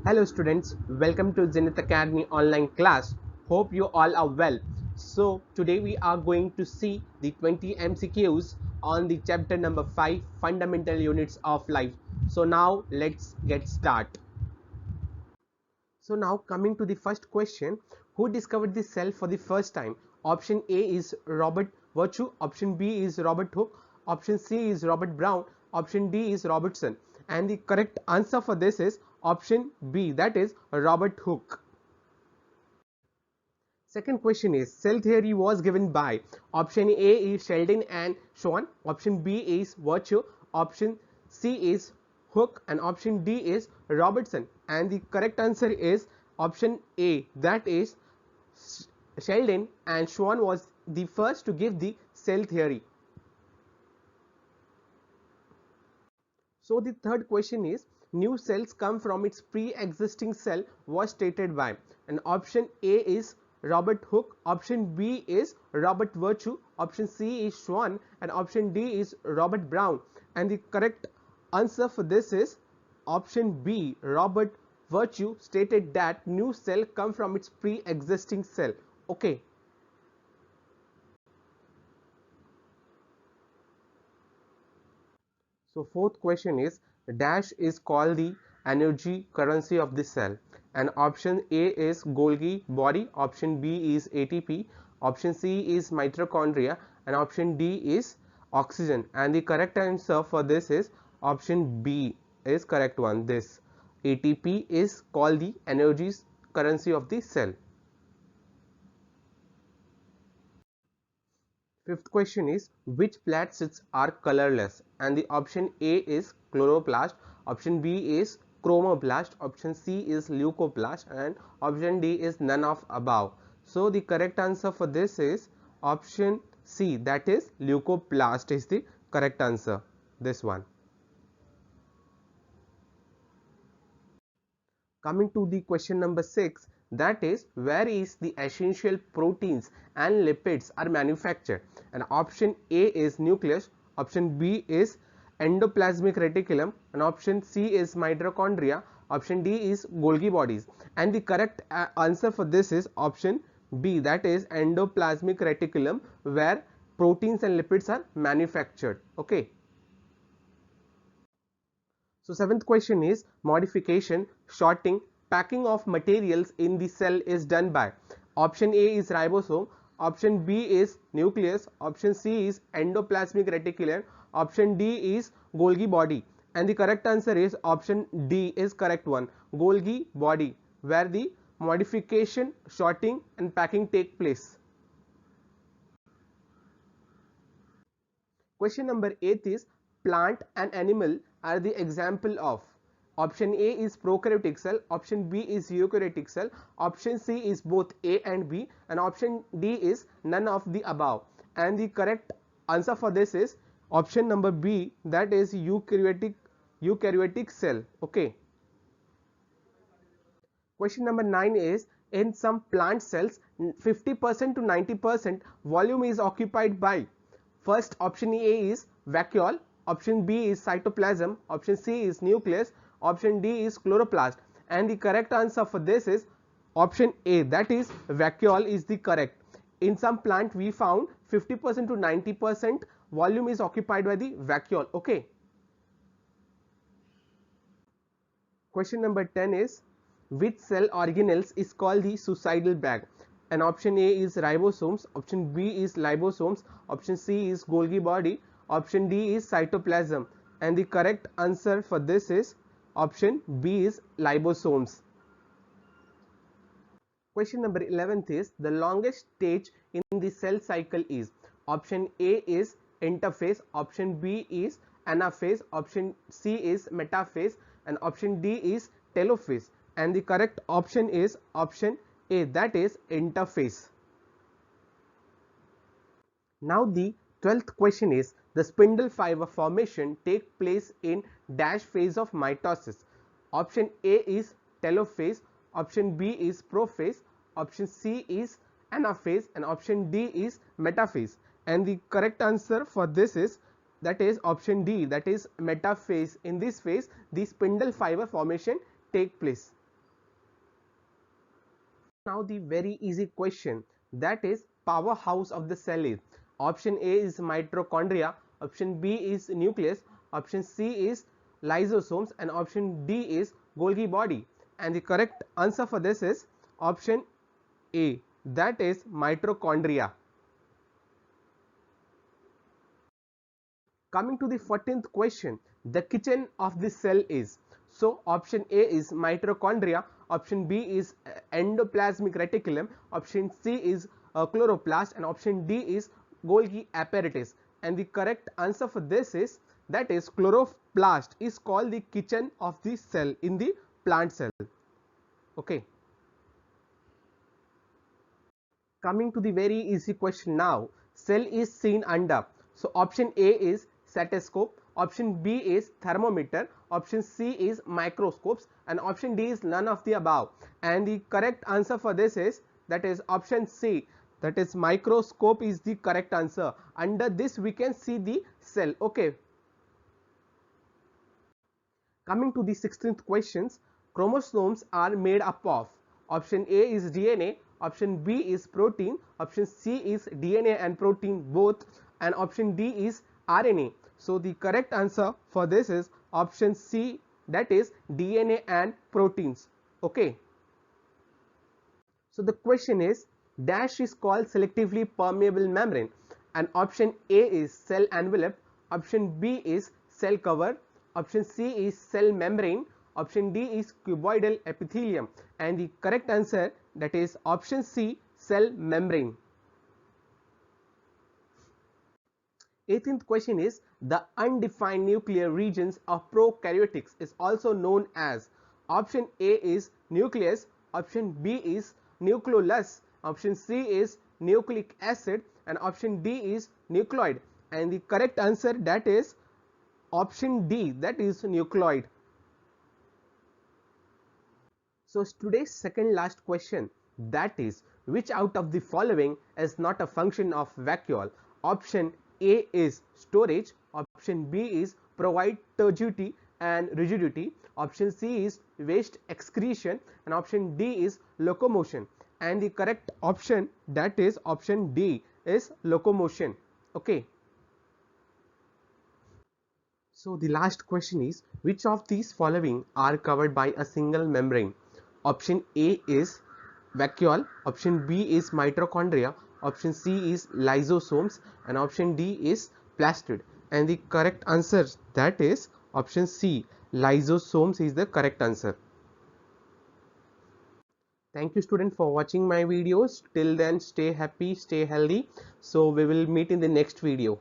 Hello students, welcome to Zenith Academy online class. Hope you all are well. So today we are going to see the 20 MCQs on the chapter number 5 fundamental units of life. So now let's get started. So now coming to the first question, who discovered the cell for the first time? Option A is Robert Virtue, option B is Robert Hooke, option C is Robert Brown, option D is Robertson. And the correct answer for this is option B, that is Robert Hooke. Second question is cell theory was given by option A is Sheldon and Schwann, option B is Virtue, option C is Hooke and option D is Robertson, and the correct answer is option A, that is Sheldon and Schwann was the first to give the cell theory. So the third question is new cells come from its pre-existing cell was stated by, and option A is Robert Hooke, option B is Robert Virtue, option C is Schwann and option D is Robert Brown, and the correct answer for this is option B, Robert Virtue stated that new cell come from its pre-existing cell. Okay. So fourth question is dash is called the energy currency of the cell, and option A is Golgi body, option B is ATP, option C is mitochondria and option D is oxygen, and the correct answer for this is option B is correct one. This ATP is called the energy currency of the cell. Fifth question is which plastids are colorless, and the option A is chloroplast, option B is chromoplast, option C is leucoplast and option D is none of above. So the correct answer for this is option C, that is leucoplast is the correct answer, this one. Coming to the question number 6, that is where is the essential proteins and lipids are manufactured, and option A is nucleus, option B is endoplasmic reticulum and option C is mitochondria, option D is Golgi bodies, and the correct answer for this is option B, that is endoplasmic reticulum, where proteins and lipids are manufactured. Okay. So seventh question is modification, sorting, packing of materials in the cell is done by option A is ribosome, option B is nucleus, option C is endoplasmic reticulum, option D is Golgi body, and the correct answer is option D is correct one, Golgi body, where the modification, sorting and packing take place. Question number 8 is plant and animal are the example of. Option A is prokaryotic cell, option B is eukaryotic cell, option C is both A and B and option D is none of the above, and the correct answer for this is option number B, that is eukaryotic cell. Okay. Question number 9 is in some plant cells 50% to 90% volume is occupied by. First option A is vacuole, option B is cytoplasm, option C is nucleus, option D is chloroplast, and the correct answer for this is option A, that is vacuole is the correct. In some plant we found 50% to 90% volume is occupied by the vacuole. Okay. Question number 10 is which cell organelles is called the suicidal bag, and option A is ribosomes, option B is liposomes, option C is Golgi body, option D is cytoplasm, and the correct answer for this is option B is liposomes. Question number 11th is the longest stage in the cell cycle is. Option A is interphase, option B is anaphase, option C is metaphase and option D is telophase, and the correct option is option A, that is interphase. Now the 12th question is the spindle fiber formation take place in dash phase of mitosis. Option A is telophase, option B is prophase, option C is anaphase and option D is metaphase, and the correct answer for this is that is option D, that is metaphase. In this phase the spindle fiber formation take place. Now the very easy question, that is powerhouse of the cell is. Option A is mitochondria, option B is nucleus, option C is lysosomes, and option D is Golgi body. And the correct answer for this is option A, that is mitochondria. Coming to the 14th question, the kitchen of the cell is. So option A is mitochondria, option B is endoplasmic reticulum, option C is chloroplast, and option D is Golgi apparatus. And the correct answer for this is, that is chloroplast is called the kitchen of the cell in the plant cell. Okay. Coming to the very easy question now, cell is seen under. So option A is stethoscope, option B is thermometer, option C is microscopes, and option D is none of the above. And the correct answer for this is, that is option C, that is microscope is the correct answer. Under this we can see the cell. Okay. Coming to the 16th questions, chromosomes are made up of. Option A is DNA, option B is protein, option C is DNA and protein both, and option D is RNA. So the correct answer for this is option C, that is DNA and proteins. Okay. So the question is, dash is called selectively permeable membrane, and option A is cell envelope, option B is cell cover, option C is cell membrane, option D is cuboidal epithelium, and the correct answer, that is option C, cell membrane. 18th question is, the undefined nuclear regions of prokaryotics is also known as. Option A is nucleus, option B is nucleolus, option C is nucleic acid, and option D is nucleoid. And the correct answer, that is option D, that is nucleoid. So today's second last question, that is, which out of the following is not a function of vacuole? Option A is storage, option B is provide turgidity and rigidity, option C is waste excretion, and option D is locomotion. And the correct option, that is option D, is locomotion. Okay. So the last question is, which of these following are covered by a single membrane? Option A is vacuole, option B is mitochondria, option C is lysosomes, and option D is plastid. And the correct answer, that is option C, lysosomes is the correct answer. Thank you student for watching my videos. Till then, stay happy, stay healthy. So we will meet in the next video.